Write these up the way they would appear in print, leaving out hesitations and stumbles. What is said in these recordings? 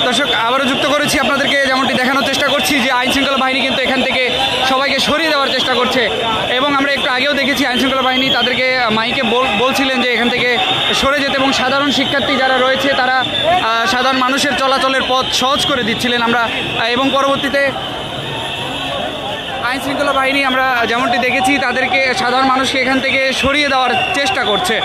দর্শক আবারও যুক্ত করেছি আপনাদেরকে, যেমনটি দেখানোর চেষ্টা করছি যে আইনশৃঙ্খলা বাহিনী কিন্তু এখান থেকে সবাইকে সরিয়ে দেওয়ার চেষ্টা করছে। এবং আমরা একটু আগেও দেখেছি আইনশৃঙ্খলা বাহিনী তাদেরকে মাইকে বলছিলেন যে এখান থেকে সরে যেতে, এবং সাধারণ শিক্ষার্থী যারা রয়েছে তারা সাধারণ মানুষের চলাচলের পথ সহজ করে দিচ্ছিলেন আমরা। এবং পরবর্তীতে আইনশৃঙ্খলা বাহিনী আমরা যেমনটি দেখেছি তাদেরকে সাধারণ মানুষকে এখান থেকে সরিয়ে দেওয়ার চেষ্টা করছে।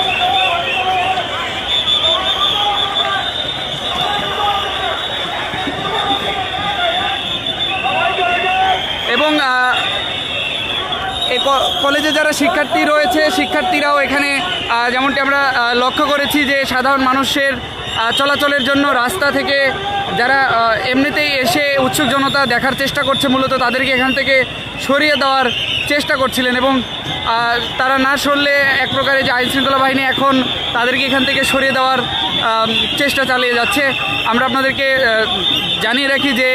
এবং এই কলেজে যারা শিক্ষার্থী রয়েছে শিক্ষার্থীরাও এখানে যেমনটি আমরা লক্ষ্য করেছি যে সাধারণ মানুষের চলাচলের জন্য রাস্তা থেকে যারা এমনিতেই এসে উৎসুক জনতা দেখার চেষ্টা করছে মূলত তাদেরকে এখান থেকে সরিয়ে দেওয়ার চেষ্টা করছিলেন। এবং তারা না সরলে এক প্রকারে যে আইনশৃঙ্খলা বাহিনী এখন তাদেরকে এখান থেকে সরিয়ে দেওয়ার চেষ্টা চালিয়ে যাচ্ছে। আমরা আপনাদেরকে জানিয়ে রাখি যে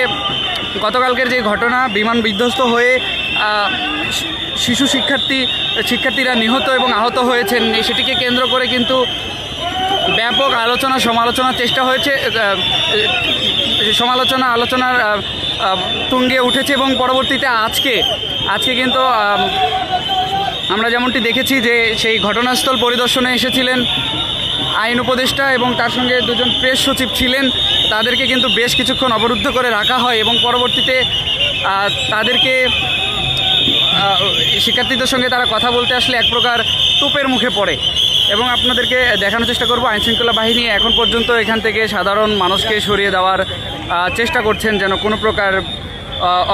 গতকালকের যে ঘটনা, বিমান বিধ্বস্ত হয়ে শিশু শিক্ষার্থীরা নিহত এবং আহত হয়েছেন, সেটিকে কেন্দ্র করে কিন্তু ব্যাপক সমালোচনার চেষ্টা হয়েছে, আলোচনার তুঙ্গে উঠেছে। এবং পরবর্তীতে আজকে কিন্তু আমরা যেমনটি দেখেছি যে সেই ঘটনাস্থল পরিদর্শনে এসেছিলেন আইন উপদেষ্টা এবং তার সঙ্গে দুজন প্রেস সচিব ছিলেন। তাদেরকে কিন্তু বেশ কিছুক্ষণ অবরুদ্ধ করে রাখা হয় এবং পরবর্তীতে তাদেরকে শিক্ষার্থীদের সঙ্গে তারা কথা বলতে আসলে এক প্রকার তোপের মুখে পড়ে। এবং আপনাদেরকে দেখানোর চেষ্টা করব আইনশৃঙ্খলা বাহিনী এখন পর্যন্ত এখান থেকে সাধারণ মানুষকে সরিয়ে দেওয়ার চেষ্টা করছেন, যেন কোনো প্রকার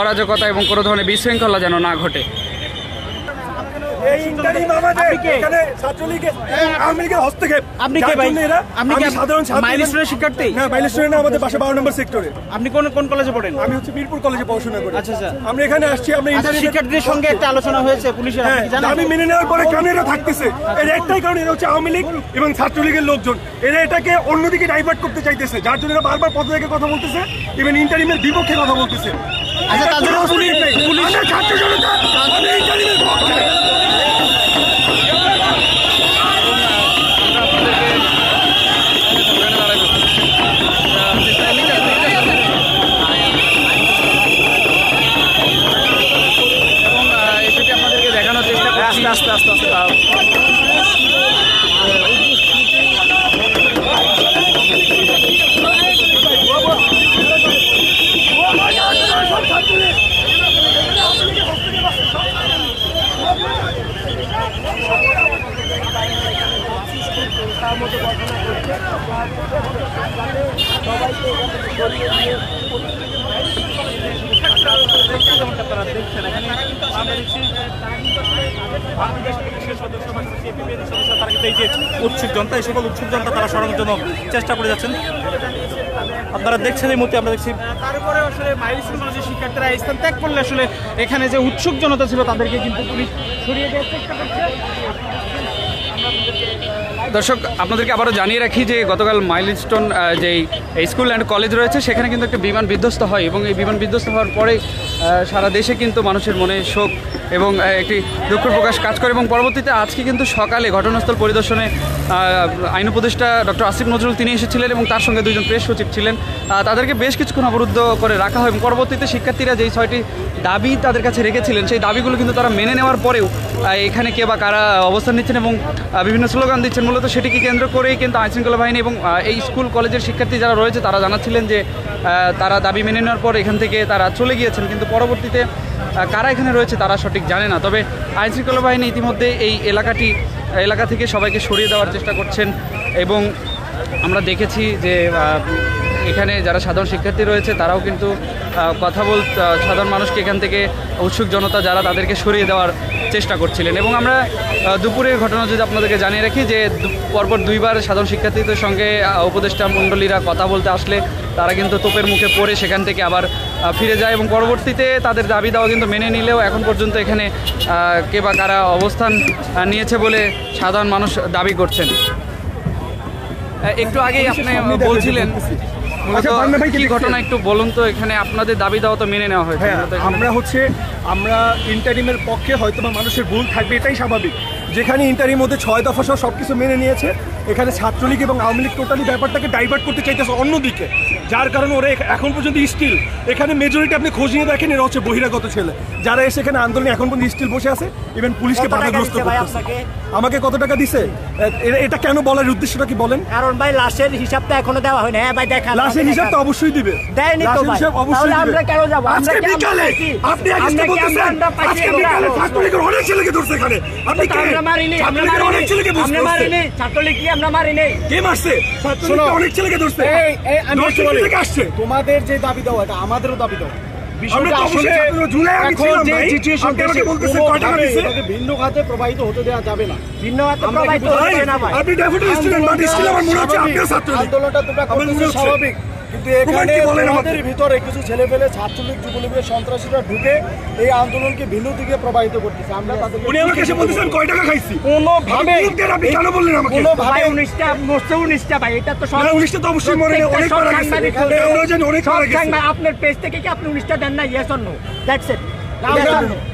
অরাজকতা এবং কোনো ধরনের বিশৃঙ্খলা যেন না ঘটে। আপনি কোন কলেজে পড়েন? আমি হচ্ছে মিরপুর কলেজে পড়াশোনা করি। আচ্ছা আচ্ছা, আমরা এখানে আসছি, আমরা শিক্ষার্থীদের সঙ্গে একটা আলোচনা হয়েছে পুলিশের, আমি মেনে নেওয়ার পরে কেন এরা থাকতেছে, এর একটাই কারণ, এরা হচ্ছে আওয়ামী লীগ এবং ছাত্রলীগের লোকজন। এরা এটাকে অন্যদিকে ডাইভার্ট করতে চাইতেছে, যার জন্য এরা বারবার পথ থেকে কথা বলতেছে, ইভেন ইন্টারিমের বিপক্ষে কথা বলতেছে। আচ্ছা, তাদের পুলিশ ছাত্র জনতা ইন্টারিমের পক্ষে। উৎসুক জনতা, এই সকল উৎসুক জনতা তারা সরানোর জন্য চেষ্টা করে যাচ্ছেন। আপনারা দেখছেন এই মুহূর্তে আমরা দেখছি। তারপরে আসলে মাইলস্টোন কলেজের শিক্ষার্থীরা স্থান ত্যাগ করলে আসলে এখানে যে উৎসুক জনতা ছিল তাদেরকে কিন্তু পুলিশ সরিয়ে দেওয়ার চেষ্টা করছে। দর্শক আপনাদেরকে আবারও জানিয়ে রাখি যে গতকাল মাইলস্টোন যেই স্কুল অ্যান্ড কলেজ রয়েছে সেখানে কিন্তু একটা বিমান বিধ্বস্ত হয় এবং এই বিমান বিধ্বস্ত হওয়ার পরে সারা দেশে কিন্তু মানুষের মনে শোক এবং একটি দুঃখ প্রকাশ কাজ করে। এবং পরবর্তীতে আজকে কিন্তু সকালে ঘটনাস্থল পরিদর্শনে আইন উপদেষ্টা ডক্টর আসিফ নজরুল তিনি এসেছিলেন এবং তার সঙ্গে দুজন প্রেস সচিব ছিলেন। তাদেরকে বেশ কিছুক্ষণ অবরুদ্ধ করে রাখা হয় এবং পরবর্তীতে শিক্ষার্থীরা যেই 6টি দাবি তাদের কাছে রেখেছিলেন সেই দাবিগুলো কিন্তু তারা মেনে নেওয়ার পরেও এখানে কে বা কারা অবস্থান নিচ্ছেন এবং বিভিন্ন স্লোগান দিচ্ছেন, মূলত সেটিকে কেন্দ্র করেই কিন্তু আইনশৃঙ্খলা বাহিনী এবং এই স্কুল কলেজের শিক্ষার্থী যারা রয়েছে তারা জানাচ্ছিলেন যে তারা দাবি মেনে নেওয়ার পর এখান থেকে তারা চলে গিয়েছেন, কিন্তু পরবর্তীতে কারা এখানে রয়েছে তারা সঠিক জানে না। তবে আইনশৃঙ্খলা বাহিনী ইতিমধ্যে এই এলাকা থেকে সবাইকে সরিয়ে দেওয়ার চেষ্টা করছেন এবং আমরা দেখেছি যে এখানে যারা সাধারণ শিক্ষার্থী রয়েছে তারাও কিন্তু সাধারণ মানুষকে এখান থেকে উৎসুক জনতা যারা তাদেরকে সরিয়ে দেওয়ার চেষ্টা করছিলেন। এবং আমরা দুপুরের ঘটনা যদি আপনাদেরকে জানিয়ে রাখি যে পরপর দুইবার সাধারণ শিক্ষার্থীদের সঙ্গে উপদেষ্টা মণ্ডলীরা কথা বলতে আসলে তারা কিন্তু তোপের মুখে পড়ে সেখান থেকে আবার ফিরে যায় এবং পরবর্তীতে তাদের দাবি দাওয়া কিন্তু মেনে নিলেও এখন পর্যন্ত এখানে কে বা কারা অবস্থান নিয়েছে বলে সাধারণ মানুষ দাবি করছেন। একটু আগেই আপনি বলছিলেন কি ঘটনা, একটু বলুন তো। এখানে আপনাদের দাবি দাওয়া তো মেনে নেওয়া হয়েছে। আমরা ইন্টারিমের পক্ষে, হয়তো বা মানুষের ভুল থাকবে, এটাই স্বাভাবিক, যেখানে ইন্টারির মধ্যে 6 দফা সহ সব কিছু মেনে নিয়েছে, এখানে ছাত্রলীগ এবং আওয়ামী লীগ টোটালি ব্যাপারটাকে ডাইভার্ট করতে চাইতেছে অন্যদিকে, যার কারণে ওরা এখন পর্যন্ত স্টিল এখানে মেজরিটি আপনি খোঁজ নিয়ে দেখেন এরা হচ্ছে বহিরাগত ছেলে, যারা এসে এখানে আন্দোলনে এখন পর্যন্ত স্টিল বসে আছে, ইভেন পুলিশকে বাধাগ্রস্ত করতেছে। আমাকে কত টাকা দিছে এটা কেন বলার উদ্দেশ্যটা কি বলেন? কারণ ভাই লাশের হিসাবটা এখনো দেওয়া হয়নি। হ্যাঁ ভাই দেখা লাশের হিসাব তো অবশ্যই দিবে, দেয়নি তো লাশের ভাই। হিসাব অবশ্যই তাহলে দিবে। আমরা কেন যাবো? আজকে বিকালে আপনি আজকে বলতেছেন আজকে বিকালে ছাত্রলীগের অনেক ছেলেকে ধরছে এখানে, আপনি কে? আমরা মারিনি, আমরা ছাত্রলীগের অনেক ছেলেকে আমরা মারিনি, ছাত্রলীগ কি আমরা মারিনি? কে মারছে? ছাত্রলীগের অনেক ছেলেকে ধরছে। আমি দর্শক বলি, থেকে আসছে। তোমাদের যে দাবি দেওয়া এটা আমাদেরও দাবি দেওয়া। আমরা তো অবশ্যই ছাত্র জুলাই আমি এখন ছিলাম যে ভাই। সিচুয়েশন আপনি আমাকে বলতেছেন কয় টাকা দিছে? ভিন্ন খাতে প্রবাহিত হতে দেওয়া যাবে না। ভিন্ন হাতে আমরা প্রবাহিত কিন্তু হচ্ছে না ভাই। আপনি ডেপুটি স্টুডেন্ট বাট স্টিল আমার মনে হচ্ছে আপনিও ছাত্রলীগ। আন্দোলনটা তোমরা আমার মনে করতেছো হচ্ছে। স্বাভাবিক, কিন্তু প্রমাণ এখানে কি বলেন আমাকে? তোমাদের ভিতরে কিছু ছেলে পেলে ছাত্রলীগ যুবলীগের সন্ত্রাসীরা ঢুকে এই আন্দোলনকে ভিন্ন দিকে প্রবাহিত করতেছে। আমরা তাদেরকে উনি আমাকে এসে বলতেছেন কয় টাকা খাইছি? কোনোভাবে আপনি কেন বললেন আমাকে? কোনোভাবে ভাই 19টা মরছে 19টা ভাই, এটা তো সব না, 19টা তো অবশ্যই মরে গেছে, অনেক মারা গেছে। আমরা জানি অনেক মারা গেছে। আপনার পেজ থেকে কি আপনি 19টা দেন না? Yes or no? That's it.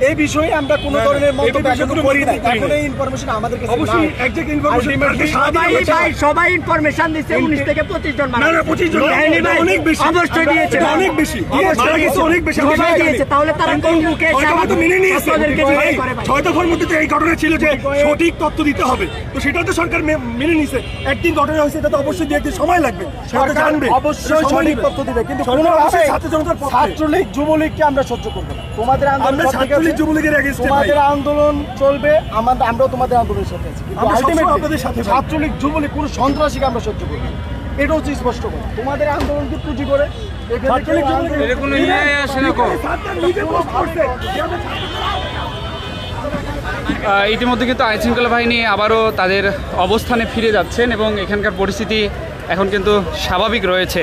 এই বিষয়ে আমরা কোনো ধরনের মন্তব্য বিষয়ে এখনো কোনো করি না। মন্তব্য করি এখন না। এই ইনফরমেশন আমাদের কাছে অবশ্যই নাই। একজ্যাক্ট ইনফরমেশন কালকে সারাদিন সবাই হয়েছে। ভাই সবাই ইনফরমেশন দিচ্ছে 19 থেকে 25 জন না না 25 জন দেয়নি ভাই। অনেক বেশি, অবশ্যই দিয়েছে এটা ভাই। অনেক বেশি, অবশ্যই মারা গেছে দিয়েছে। অনেক বেশি। সবাই আমি দিয়েছে, তাহলে তারা কোন মুখে এসে ছয় দফা তো মেনে নিয়েছে আপনাদেরকে ভাই, জিজ্ঞেস করে ভাই। 6 দফার মধ্যে তো এই ঘটনা ছিল যে সঠিক তথ্য দিতে হবে, তো সেটা তো সরকার মেনে নিয়েছে। একদিন ঘটনা হয়েছে, এটা তো অবশ্যই 2 একদিন সময় লাগবে, সরকার জানবে অবশ্যই সময় সঠিক নেবে। তথ্য দিবে, কিন্তু সরকার কোনোভাবে অবশ্যই ছাত্র জনতার পক্ষে। ছাত্রলীগ যুবলীগকে আমরা সহ্য করবো না। তোমাদের আন্দোলন আমরা সব ঠিক ছাত্রলীগ আছে, যুবলীগের against এ ভাই। তোমাদের আন্দোলন চলবে, আমরাও তোমাদের আন্দোলনের সাথে আছি, কিন্তু আমরা সবসময় ultimately আপনাদের সাথে ভাই। ছাত্রলীগ যুবলীগ কোনো সন্ত্রাসীকে আমরা সহ্য করবো না। এটা হচ্ছে স্পষ্ট কথা। তোমাদের আন্দোলনকে পুঁজি করে এখানে ছাত্রলীগ কেউ যুবলীগের আন্দোলন- এর কোনো ইয়ে আসে না কো? ছাত্র নিজে পোস্ট করছে যে আমরা ইতিমধ্যে কিন্তু আইনশৃঙ্খলা বাহিনী আবারও তাদের অবস্থানে ফিরে যাচ্ছেন এবং এখানকার পরিস্থিতি এখন কিন্তু স্বাভাবিক রয়েছে।